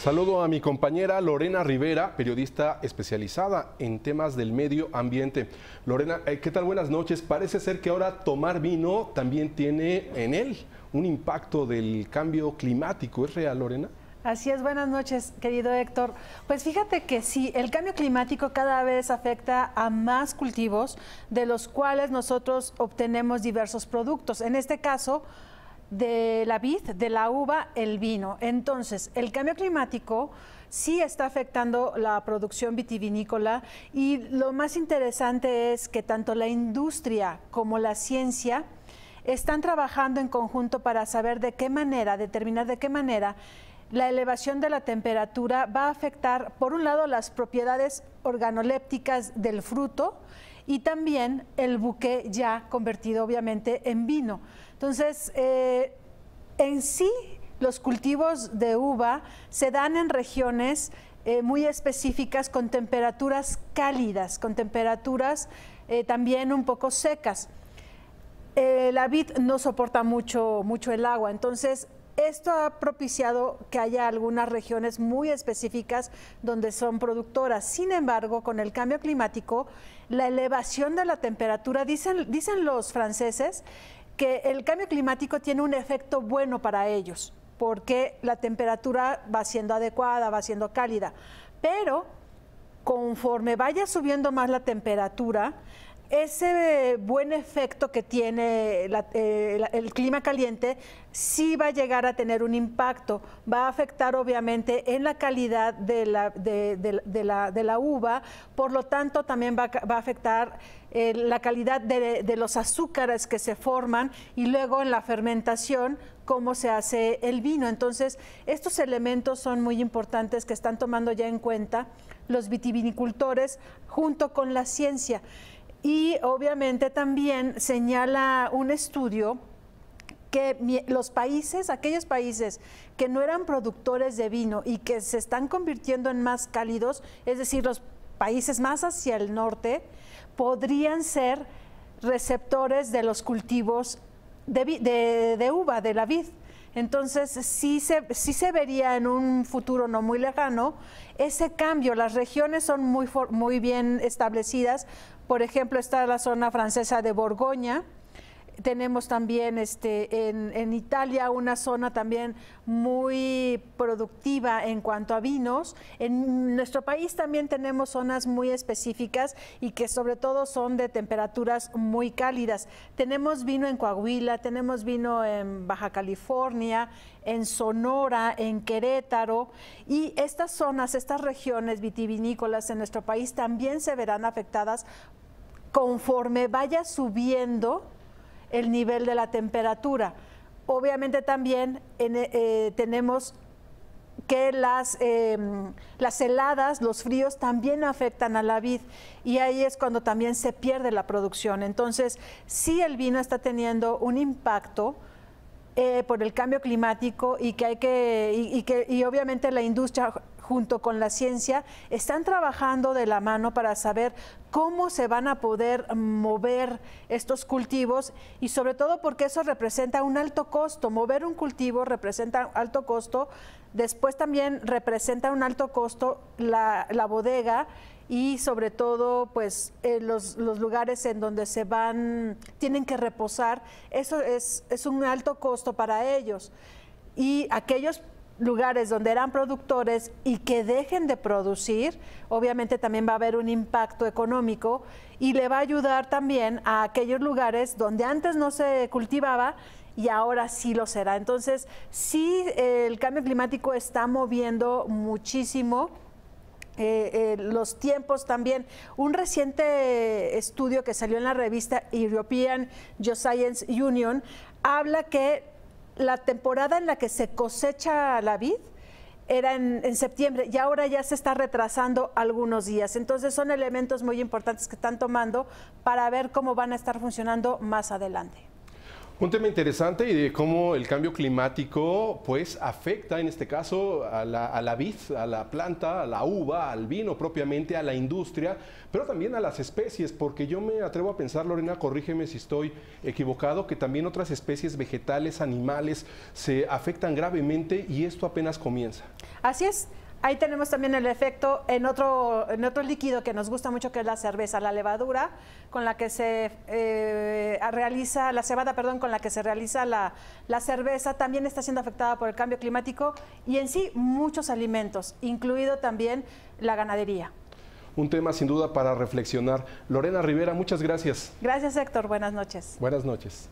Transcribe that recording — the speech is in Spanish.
Saludo a mi compañera Lorena Rivera, periodista especializada en temas del medio ambiente. Lorena, ¿qué tal? Buenas noches. Parece ser que ahora tomar vino también tiene en él un impacto del cambio climático. ¿Es real, Lorena? Así es, buenas noches, querido Héctor. Pues fíjate que sí, el cambio climático cada vez afecta a más cultivos, de los cuales nosotros obtenemos diversos productos. En este caso, de la vid, de la uva, el vino. Entonces, el cambio climático sí está afectando la producción vitivinícola y lo más interesante es que tanto la industria como la ciencia están trabajando en conjunto para saber de qué manera, determinar de qué manera la elevación de la temperatura va a afectar, por un lado, las propiedades organolépticas del fruto y también el buque ya convertido, obviamente, en vino. Entonces, en sí, los cultivos de uva se dan en regiones muy específicas con temperaturas cálidas, con temperaturas también un poco secas. La vid no soporta mucho el agua, entonces esto ha propiciado que haya algunas regiones muy específicas donde son productoras. Sin embargo, con el cambio climático, la elevación de la temperatura, dicen los franceses, que el cambio climático tiene un efecto bueno para ellos, porque la temperatura va siendo adecuada, va siendo cálida. Pero conforme vaya subiendo más la temperatura, ese buen efecto que tiene el clima caliente sí va a llegar a tener un impacto, va a afectar obviamente en la calidad de la uva, por lo tanto también va a afectar la calidad de los azúcares que se forman y luego en la fermentación cómo se hace el vino. Entonces estos elementos son muy importantes que están tomando ya en cuenta los vitivinicultores junto con la ciencia. Y obviamente también señala un estudio que los países, aquellos países que no eran productores de vino y que se están convirtiendo en más cálidos, es decir, los países más hacia el norte, podrían ser receptores de los cultivos de uva, de la vid. Entonces, sí se vería en un futuro no muy lejano ese cambio. Las regiones son muy bien establecidas. Por ejemplo, está la zona francesa de Borgoña. Tenemos también en Italia una zona también muy productiva en cuanto a vinos. En nuestro país también tenemos zonas muy específicas y que sobre todo son de temperaturas muy cálidas. Tenemos vino en Coahuila, tenemos vino en Baja California, en Sonora, en Querétaro, y estas zonas, estas regiones vitivinícolas en nuestro país también se verán afectadas conforme vaya subiendo el nivel de la temperatura. Obviamente también tenemos que las heladas, los fríos también afectan a la vid y ahí es cuando también se pierde la producción. Entonces, sí, el vino está teniendo un impacto por el cambio climático y obviamente la industria junto con la ciencia están trabajando de la mano para saber cómo se van a poder mover estos cultivos y sobre todo porque eso representa un alto costo. Mover un cultivo representa un alto costo, después también representa un alto costo la bodega y sobre todo pues los lugares en donde tienen que reposar. Eso es un alto costo para ellos, y aquellos lugares donde eran productores y que dejen de producir, obviamente también va a haber un impacto económico y le va a ayudar también a aquellos lugares donde antes no se cultivaba y ahora sí lo será. Entonces sí, el cambio climático está moviendo muchísimo los tiempos también. Un reciente estudio que salió en la revista European Geoscience Union habla que la temporada en la que se cosecha la vid era en septiembre y ahora ya se está retrasando algunos días. Entonces son elementos muy importantes que están tomando para ver cómo van a estar funcionando más adelante. Un tema interesante y de cómo el cambio climático pues afecta en este caso a la vid, a la planta, a la uva, al vino propiamente, a la industria, pero también a las especies, porque yo me atrevo a pensar, Lorena, corrígeme si estoy equivocado, que también otras especies vegetales, animales, se afectan gravemente y esto apenas comienza. Así es. Ahí tenemos también el efecto en otro líquido que nos gusta mucho, que es la cerveza, la levadura con la que se realiza, la cebada, perdón, con la que se realiza la cerveza, también está siendo afectada por el cambio climático y en sí muchos alimentos, incluido también la ganadería. Un tema sin duda para reflexionar. Lorena Rivera, muchas gracias. Gracias, Héctor. Buenas noches. Buenas noches.